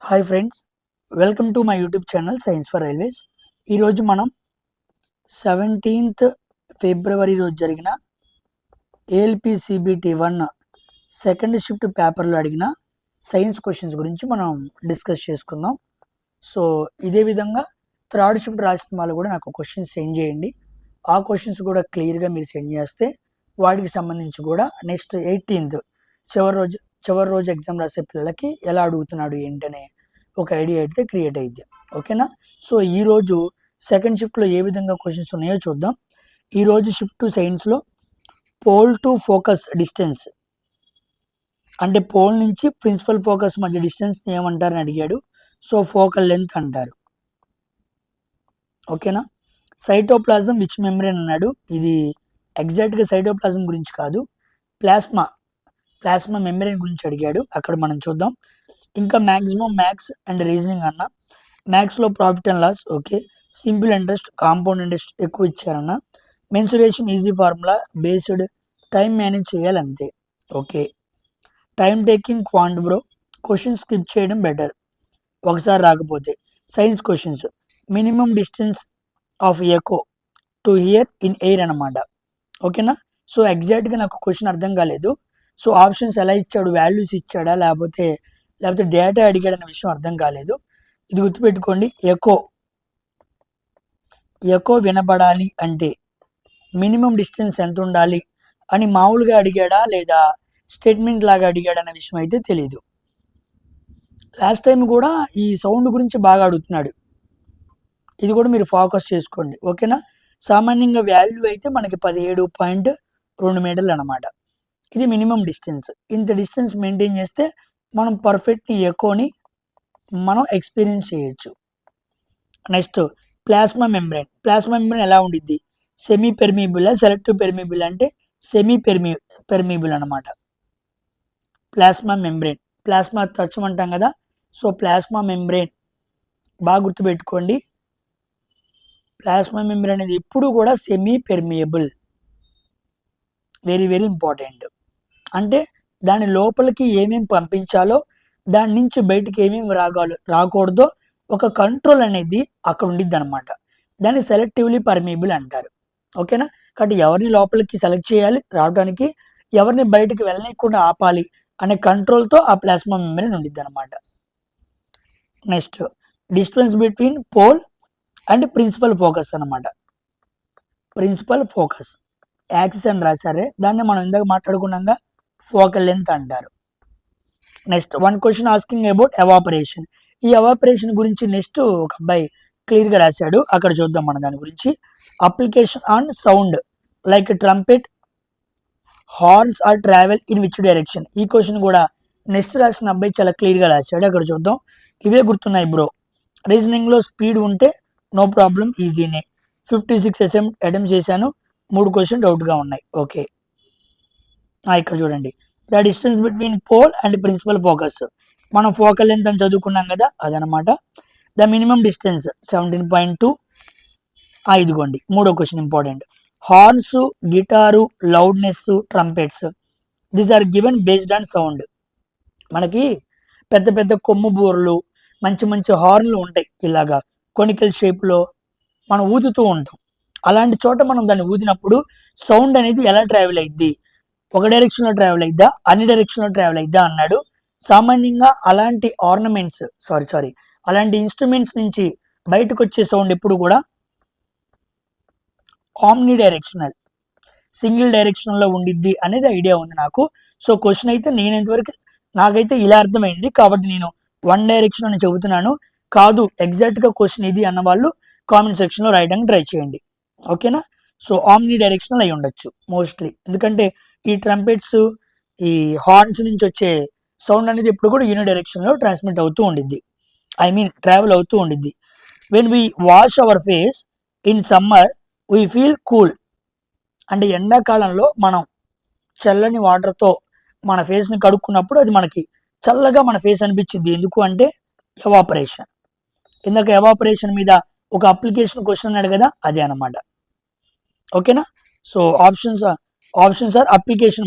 Hi friends, welcome to my YouTube channel science for railways. ఈరోజు మనం 17th ఫిబ్రవరి రోజు జరిగిన ALPCBT1 సెకండ్ షిఫ్ట్ పేపర్లో అడిగిన సైన్స్ క్వశ్చన్స్ గురించి మనం డిస్కస్ చేసుకుందాం. సో ఇదే విధంగా థర్డ్ షిఫ్ట్ రాసిన వాళ్ళు కూడా నాకు క్వశ్చన్స్ సెండ్ చేయండి. ఆ క్వశ్చన్స్ కూడా క్లియర్గా మీరు సెండ్ చేస్తే వాటికి సంబంధించి కూడా నెక్స్ట్ 18th చివరి రోజు ఎగ్జామ్ రాసే పిల్లలకి ఎలా అడుగుతున్నాడు ఏంటనే ఒక ఐడియా అయితే క్రియేట్ అయ్యింది. ఓకేనా? సో ఈరోజు సెకండ్ షిఫ్ట్లో ఏ విధంగా క్వశ్చన్స్ ఉన్నాయో చూద్దాం. ఈరోజు షిఫ్ట్ సైన్స్లో పోల్ టు ఫోకస్ డిస్టెన్స్ అంటే పోల్ నుంచి ప్రిన్సిపల్ ఫోకస్ మధ్య డిస్టెన్స్ని ఏమంటారని అడిగాడు. సో ఫోకల్ లెంత్ అంటారు. ఓకేనా? సైటోప్లాజం విచ్ మెంబ్రేన్ అన్నాడు. ఇది ఎగ్జాక్ట్గా సైటోప్లాజం గురించి కాదు, ప్లాస్మా మెంబ్రేన్ గురించి అడిగాడు. అక్కడ మనం చూద్దాం. ఇంకా మ్యాక్సిమం మ్యాథ్స్ అండ్ రీజనింగ్ అన్న. మ్యాథ్స్లో profit and loss, okay. Simple interest, compound interest ఎక్కువ ఇచ్చారన్న. Mensuration easy formula based, time manage చేయాలంతే, okay. Time taking quant bro, question skip చేయడం బెటర్ ఒకసారి రాకపోతే. Science questions, minimum distance of echo to hear in air అన్నమాట. ఓకేనా? So ఎగ్జాక్ట్గా నాకు క్వశ్చన్ అర్థం కాలేదు. సో ఆప్షన్స్ ఎలా ఇచ్చాడు, వాల్యూస్ ఇచ్చాడా లేకపోతే డేటా అడిగాడు అనే విషయం అర్థం కాలేదు. ఇది గుర్తుపెట్టుకోండి. ఎకో వినబడాలి అంటే మినిమం డిస్టెన్స్ ఎంత ఉండాలి అని మామూలుగా అడిగాడా లేదా స్టేట్మెంట్ లాగా అడిగాడా అనే విషయం అయితే తెలియదు. లాస్ట్ టైం కూడా ఈ సౌండ్ గురించి బాగా అడుగుతున్నాడు. ఇది కూడా మీరు ఫోకస్ చేసుకోండి. ఓకేనా? సామాన్యంగా వాల్యూ అయితే మనకి 17.2 మీటర్లు అన్నమాట. ఇది మినిమం డిస్టెన్స్. ఇంత డిస్టెన్స్ మెయింటైన్ చేస్తే మనం పర్ఫెక్ట్ ఎకోని మనం ఎక్స్పీరియన్స్ చేయొచ్చు. నెక్స్ట్ ప్లాస్మా మెంబ్రేన్ ఎలా ఉండిద్ది? సెమీ పెర్మిబుల్, సెలెక్టివ్ పెర్మిబుల్ అంటే సెమీ పెర్మిబుల్ అనమాట. ప్లాస్మా మెంబ్రేన్, ప్లాస్మా త్వచం అంటాం కదా. సో ప్లాస్మా మెంబ్రేన్ బాగా గుర్తుపెట్టుకోండి. ప్లాస్మా మెంబ్రేన్ అనేది ఎప్పుడు కూడా semi permeable, very very important. అంటే దాని లోపలికి ఏమేమి పంపించాలో, దాని నుంచి బయటికి ఏమేమి రాకూడదో ఒక కంట్రోల్ అనేది అక్కడ ఉండిద్ది అనమాట. దాన్ని సెలెక్టివ్లీ పర్మియబుల్ అంటారు. ఓకేనా? కాబట్టి ఎవరిని లోపలికి సెలెక్ట్ చేయాలి రావడానికి, ఎవరిని బయటికి వెళ్ళలేకుండా ఆపాలి అనే కంట్రోల్తో ఆ ప్లాస్మా మెంబ్రేన్ ఉండిద్ది అనమాట. Next distance between pole and principal focus అనమాట. ప్రిన్సిపల్ ఫోకస్ యాక్సిస్ అని రాశారే, దాన్ని మనం ఇందాక మాట్లాడుకున్నాగా ఫోకల్ లెంత్ అంటారు. Next one question asking about evaporation. ఈ ఎవాపరేషన్ గురించి నెక్స్ట్ ఒక అబ్బాయి క్లియర్గా రాశాడు. అక్కడ చూద్దాం మనం దాని గురించి. Application on sound like trumpet, horns are travel in which direction. ఈ క్వశ్చన్ కూడా నెక్స్ట్ రాసిన అబ్బాయి చాలా క్లియర్గా రాశాడు. అక్కడ చూద్దాం. ఇవే గుర్తున్నాయి బ్రో. రీజనింగ్లో స్పీడ్ ఉంటే నో ప్రాబ్లం, ఈజీనే. 56 అటెంప్ట్ చేశాను, 3 క్వశ్చన్ డౌట్గా ఉన్నాయి. ఓకే, ఇక్కడ చూడండి. The distance between pole and principal focus, మనం ఫోకల్ లెంత్ అని చదువుకున్నాం కదా, అదనమాట. The minimum distance 17.2. ఇదిగోండి 3వ question important. Horns, guitar, loudness, trumpets these are given based on sound. మనకి పెద్ద పెద్ద కొమ్ము బూరలు, మంచి మంచి హార్న్లు ఉంటాయి. ఇలాగా కొనికల్ షేప్లో మనం ఊదుతూ ఉంటాం. అలాంటి చోట మనం దాన్ని ఊదినప్పుడు సౌండ్ అనేది ఎలా ట్రావెల్ అయ్యిద్ది? ఒక డైరెక్షన్లో ట్రావెల్ అయిద్దా, అన్ని డైరెక్షన్లో ట్రావెల్ అయిద్దా అన్నాడు. సామాన్యంగా అలాంటి ఆర్నమెంట్స్ అలాంటి ఇన్స్ట్రుమెంట్స్ నుంచి బయటకు వచ్చే సౌండ్ ఎప్పుడు కూడా ఆమ్ని డైరెక్షనల్, సింగిల్ డైరెక్షన్లో ఉండిద్ది అనేది ఐడియా ఉంది నాకు. సో క్వశ్చన్ అయితే నాకైతే ఇలా అర్థమైంది కాబట్టి నేను వన్ డైరెక్షన్ అని చెబుతున్నాను. కాదు ఎగ్జాక్ట్గా క్వశ్చన్ ఇది అన్న వాళ్ళు కామెంట్ సెక్షన్లో రాయడానికి ట్రై చేయండి. ఓకేనా? సో ఆమ్ని డైరెక్షనల్ అయి ఉండొచ్చు మోస్ట్లీ, ఎందుకంటే ఈ ట్రంపెట్స్, ఈ హార్న్స్ నుంచి వచ్చే సౌండ్ అనేది ఎప్పుడు కూడా యూని డైరెక్షన్లో ట్రాన్స్మిట్ అవుతూ ఉండిద్ది, ట్రావెల్ అవుతూ ఉండిద్ది. When we wash hour face in summer we feel cool. అంటే ఎండాకాలంలో మనం చల్లని వాటర్తో మన ఫేస్ని కడుక్కున్నప్పుడు అది మనకి చల్లగా మన ఫేస్ అనిపించింది. ఎందుకు అంటే ఎవాపరేషన్. ఇందాక ఎవాపరేషన్ మీద ఒక అప్లికేషన్ క్వశ్చన్ అన్నాడు కదా, అదే అనమాట. ఓకేనా? So options or application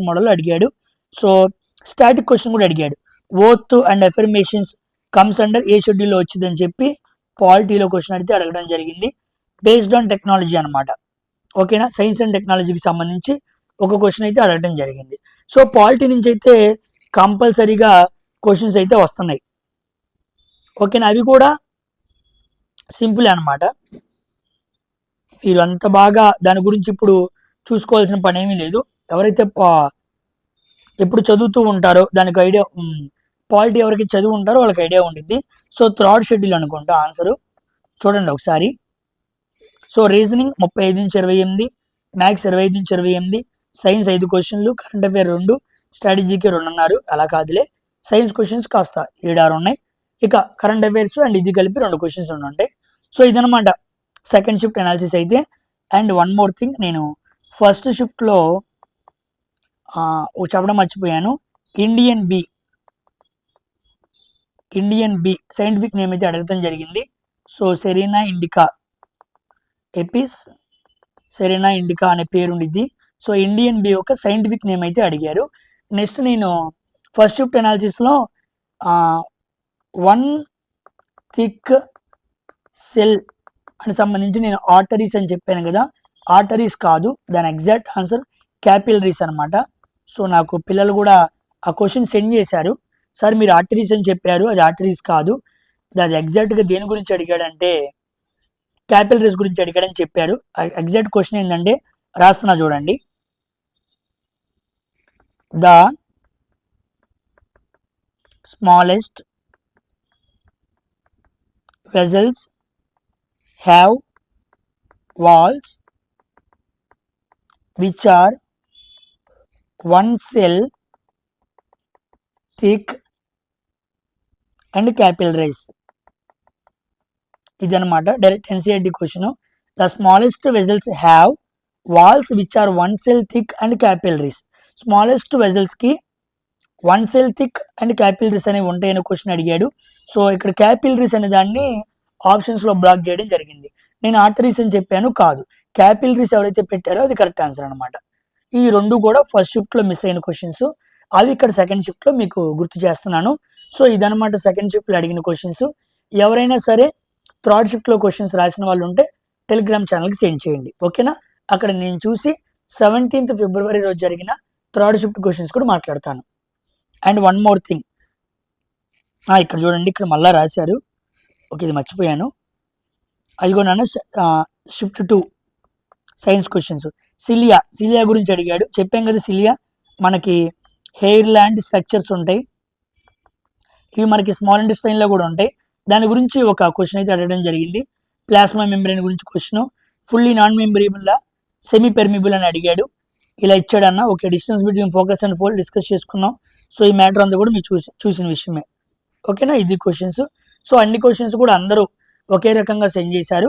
model అడిగాడు. సో స్టాటిక్ క్వశ్చన్ కూడా అడిగాడు. Oath and affirmations comes under ఏ షెడ్యూల్లో వచ్చిందని చెప్పి పాలిటీలో క్వశ్చన్ అడిగితే అడగడం జరిగింది. బేస్డ్ ఆన్ టెక్నాలజీ అనమాట. ఓకేనా, సైన్స్ అండ్ టెక్నాలజీకి సంబంధించి ఒక క్వశ్చన్ అయితే అడగడం జరిగింది. సో పాలిటీ నుంచి అయితే కంపల్సరీగా క్వశ్చన్స్ అయితే వస్తున్నాయి. ఓకేనా, అవి కూడా సింపుల్ అనమాట. మీరు అంత బాగా దాని గురించి ఇప్పుడు చూసుకోవాల్సిన పని ఏమీ లేదు. ఎవరైతే ఎప్పుడు చదువుతూ ఉంటారో దానికి ఐడియా, పాలిటీ ఎవరికి చదువు ఉంటారో వాళ్ళకి ఐడియా ఉండిద్ది. సో థర్డ్ షెడ్యూల్ అనుకుంటా ఆన్సరు. చూడండి ఒకసారి. సో రీజనింగ్ 35 నుంచి 28, మ్యాథ్స్ 25 నుంచి 28, సైన్స్ 5 క్వశ్చన్లు, కరెంట్ అఫేర్ 2, స్ట్రాటజీకి 2 అన్నారు. అలా కాదులే, సైన్స్ క్వశ్చన్స్ కాస్త 7-6 ఉన్నాయి. ఇక కరెంట్ అఫేర్స్ అండ్ ఇది కలిపి 2 క్వశ్చన్స్ ఉంటాయి. సో ఇదనమాట సెకండ్ షిఫ్ట్ అనాలిసిస్ అయితే. అండ్ వన్ మోర్ థింగ్, నేను ఫస్ట్ షిఫ్ట్లో చెప్పడం మర్చిపోయాను. ఇండియన్ బి సైంటిఫిక్ నేమ్ అయితే అడగటం జరిగింది. So Serena indica Apis Serena indica అనే పేరు ఉండిద్ది. సో ఇండియన్ బి యొక్క సైంటిఫిక్ నేమ్ అయితే అడిగారు. నెక్స్ట్ నేను ఫస్ట్ షిఫ్ట్ అనాలిసిస్లో 1 థిక్ సెల్ అని సంబంధించి నేను ఆర్టరీస్ అని చెప్పాను కదా, ఆర్టరీస్ కాదు, దాని ఎగ్జాక్ట్ ఆన్సర్ క్యాపిలరీస్ అనమాట. సో నాకు పిల్లలు కూడా ఆ క్వశ్చన్ సెండ్ చేశారు, సార్ మీరు ఆర్టరీస్ అని చెప్పారు, అది ఆర్టరీస్ కాదు, అది ఎగ్జాక్ట్గా దేని గురించి అడిగాడంటే క్యాపిలరీస్ గురించి అడిగాడని చెప్పారు. ఎగ్జాక్ట్ క్వశ్చన్ ఏంటంటే రాస్తున్నా చూడండి. The smallest vessels have walls which are 1 cell thick and capillaries. ఇదన్నమాట direct NCERT question. The smallest vessels have walls which are 1 cell thick and capillaries. Smallest వెజల్స్కి 1 cell thick అండ్ క్యాపిలరీస్ అనేవి ఉంటాయని question అడిగాడు. So ఇక్కడ capillaries అనే దాన్ని ఆప్షన్స్లో black చేయడం జరిగింది. నేను ఆర్టరీస్ అని చెప్పాను, కాదు, క్యాపిలరీస్ ఎవరైతే పెట్టారో అది కరెక్ట్ ఆన్సర్ అనమాట. ఈ 2 కూడా ఫస్ట్ షిఫ్ట్లో మిస్ అయిన క్వశ్చన్స్, అవి ఇక్కడ సెకండ్ షిఫ్ట్లో మీకు గుర్తు చేస్తున్నాను. సో ఇదనమాట సెకండ్ షిఫ్ట్లో అడిగిన క్వశ్చన్స్. ఎవరైనా సరే థర్డ్ షిఫ్ట్లో క్వశ్చన్స్ రాసిన వాళ్ళు ఉంటే టెలిగ్రామ్ ఛానల్కి సెండ్ చేయండి. ఓకేనా, అక్కడ నేను చూసి 17th ఫిబ్రవరి రోజు జరిగిన థర్డ్ షిఫ్ట్ క్వశ్చన్స్ కూడా మాట్లాడతాను. అండ్ వన్ మోర్ థింగ్, ఇక్కడ చూడండి, ఇక్కడ మళ్ళీ రాశారు. ఓకే, ఇది మర్చిపోయాను. అదిగో నాన్న షిఫ్ట్ 2 సైన్స్ క్వశ్చన్స్. సిలియా గురించి అడిగాడు. చెప్పాం కదా, సిలియా మనకి హెయిర్ ల్యాండ్ స్ట్రక్చర్స్ ఉంటాయి, ఇవి మనకి స్మాల్ ఇంటెస్టైన్లో కూడా ఉంటాయి. దాని గురించి ఒక క్వశ్చన్ అయితే అడగడం జరిగింది. ప్లాస్మా మెంబ్రేన్ గురించి question. Fully non membrable semi permeable అని అడిగాడు. ఇలా ఇచ్చాడన్న. Okay, distance between focus and fold discuss చేసుకున్నాం. సో ఈ మ్యాటర్ అంతా కూడా మీరు చూసిన విషయమే. ఓకేనా, ఇది క్వశ్చన్స్. సో అన్ని క్వశ్చన్స్ కూడా అందరూ ఒకే రకంగా సెండ్ చేశారు.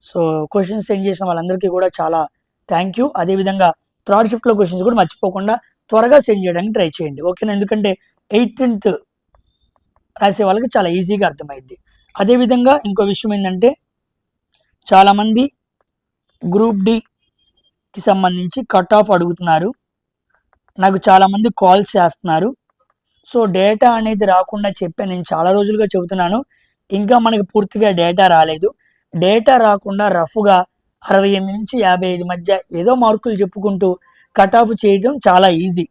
సో క్వశ్చన్స్ సెండ్ చేసిన వాళ్ళందరికీ కూడా చాలా థ్యాంక్ యూ. అదేవిధంగా థర్డ్ షిఫ్ట్లో క్వశ్చన్స్ కూడా మర్చిపోకుండా త్వరగా సెండ్ చేయడానికి ట్రై చేయండి. ఓకేనా, ఎందుకంటే 18th రాసే వాళ్ళకి చాలా ఈజీగా అర్థమైద్ది. అదేవిధంగా ఇంకో విషయం ఏంటంటే, చాలామంది గ్రూప్ డికి సంబంధించి కట్ ఆఫ్ అడుగుతున్నారు, నాకు చాలామంది కాల్స్ చేస్తున్నారు. సో డేటా అనేది రాకుండా చెప్పాను, నేను చాలా రోజులుగా చెబుతున్నాను, ఇంకా మనకి పూర్తిగా డేటా రాలేదు. డేటా రాకుండా రఫ్గా 68 నుంచి 55 మధ్య ఏదో మార్కులు చెప్పుకుంటూ కట్ ఆఫ్ చేయడం చాలా ఈజీ,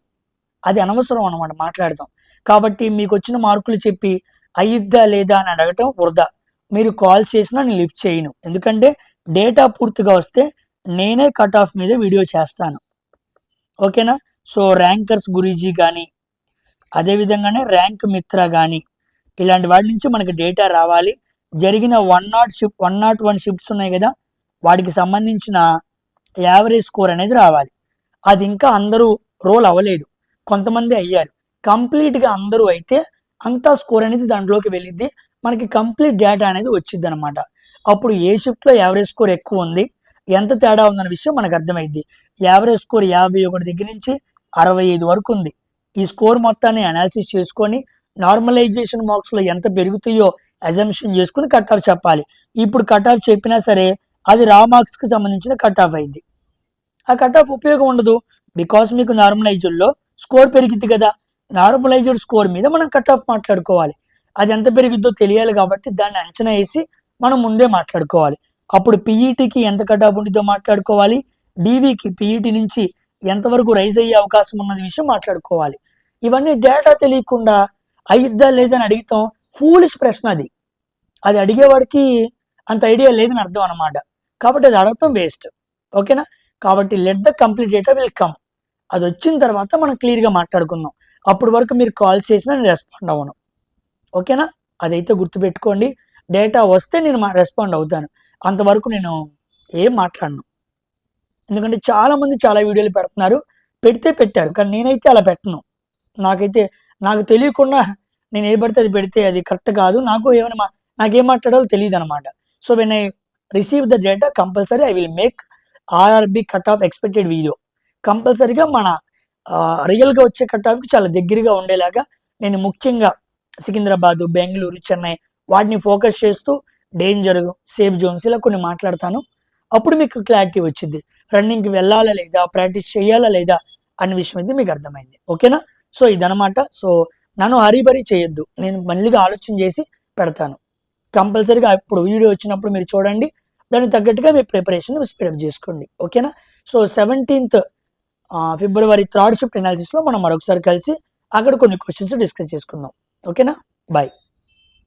అది అనవసరం అన్నమాట మాట్లాడతాం. కాబట్టి మీకు వచ్చిన మార్కులు చెప్పి అయ్యిద్దా లేదా అని అడగటం వృధా. మీరు కాల్ చేసినా నేను లిఫ్ట్ చేయను, ఎందుకంటే డేటా పూర్తిగా వస్తే నేనే కట్ ఆఫ్ మీద వీడియో చేస్తాను. ఓకేనా, సో ర్యాంకర్స్ గురూజీ కానీ, అదేవిధంగానే ర్యాంక్ మిత్ర కానీ, ఇలాంటి వాటి నుంచి మనకి డేటా రావాలి. జరిగిన 101 షిఫ్ట్స్ ఉన్నాయి కదా, వాటికి సంబంధించిన యావరేజ్ స్కోర్ అనేది రావాలి. అది ఇంకా అందరూ రోల్ అవ్వలేదు, కొంతమంది అయ్యారు. కంప్లీట్గా అందరూ అయితే అంతా స్కోర్ అనేది దాంట్లోకి వెళ్ళిద్ది, మనకి కంప్లీట్ డేటా అనేది వచ్చింది అనమాట. అప్పుడు ఏ షిఫ్ట్లో యావరేజ్ స్కోర్ ఎక్కువ ఉంది, ఎంత తేడా ఉందన్న విషయం మనకు అర్థమైద్ది. యావరేజ్ స్కోర్ 51 దగ్గర నుంచి 65 వరకు ఉంది. ఈ స్కోర్ మొత్తాన్ని అనాలిసిస్ చేసుకొని నార్మలైజేషన్ మార్క్స్లో ఎంత పెరుగుతాయో అజంప్షన్ చేసుకుని కట్ ఆఫ్ చెప్పాలి. ఇప్పుడు కట్ ఆఫ్ చెప్పినా సరే అది రా మార్క్స్కి సంబంధించిన కట్ ఆఫ్ అయింది. ఆ కట్ ఆఫ్ ఉపయోగం ఉండదు, బికాస్ మీకు నార్మలైజ్డ్లో స్కోర్ పెరిగింది కదా, నార్మలైజ్డ్ స్కోర్ మీద మనం కట్ ఆఫ్ మాట్లాడుకోవాలి. అది ఎంత పెరిగిద్దో తెలియాలి కాబట్టి దాన్ని అంచనా వేసి మనం ముందే మాట్లాడుకోవాలి. అప్పుడు పీఈటీకి ఎంత కట్ ఆఫ్ ఉండిద్దో మాట్లాడుకోవాలి, డీవీకి పీఈటీ నుంచి ఎంతవరకు రైజ్ అయ్యే అవకాశం ఉన్నది విషయం మాట్లాడుకోవాలి. ఇవన్నీ డేటా తెలియకుండా అయిద్దా లేదని అడిగితాం ఫూలిష్ ప్రశ్న అది. అది అడిగేవాడికి అంత ఐడియా లేదని అర్థం అనమాట. కాబట్టి అది అడగటం వేస్ట్. ఓకేనా? కాబట్టి let the complete data will come. అది వచ్చిన తర్వాత మనం క్లియర్గా మాట్లాడుకుందాం. అప్పటి వరకు మీరు కాల్ చేసినా నేను రెస్పాండ్ అవ్వను. ఓకేనా? అదైతే గుర్తుపెట్టుకోండి. డేటా వస్తే నేను రెస్పాండ్ అవుతాను, అంతవరకు నేను ఏం మాట్లాడను. ఎందుకంటే చాలామంది చాలా వీడియోలు పెడుతున్నారు, పెడితే పెట్టారు, కానీ నేనైతే అలా పెట్టను. నాకు తెలియకుండా నేను ఏ పడితే అది పెడితే అది కరెక్ట్ కాదు. నాకేం మాట్లాడాలో తెలియదు అనమాట. So when I receive the data compulsory I will make RRB cut off expected video. కంపల్సరీగా మన రియల్గా వచ్చే కట్ ఆఫ్కి చాలా దగ్గరగా ఉండేలాగా నేను ముఖ్యంగా సికింద్రాబాద్, బెంగళూరు, చెన్నై వాటిని ఫోకస్ చేస్తూ డేంజర్, సేఫ్ జోన్స్ ఇలా కొన్ని మాట్లాడతాను. అప్పుడు మీకు క్లారిటీ వచ్చింది, రన్నింగ్కి వెళ్ళాలా లేదా, ప్రాక్టీస్ చేయాలా లేదా అనే విషయం అయితే మీకు అర్థమైంది. ఓకేనా? సో ఇదనమాట. సో నన్ను హరీబరీ చేయొద్దు, నేను మళ్ళీగా ఆలోచన చేసి పెడతాను. కంపల్సరీగా ఇప్పుడు వీడియో వచ్చినప్పుడు మీరు చూడండి, దానికి తగ్గట్టుగా మీ ప్రిపరేషన్ స్పీడప్ చేసుకోండి. ఓకేనా? So 17th February third shift అనాలిసిస్లో మనం మరొకసారి కలిసి అక్కడ కొన్ని క్వశ్చన్స్ డిస్కస్ చేసుకుందాం. ఓకేనా? బాయ్.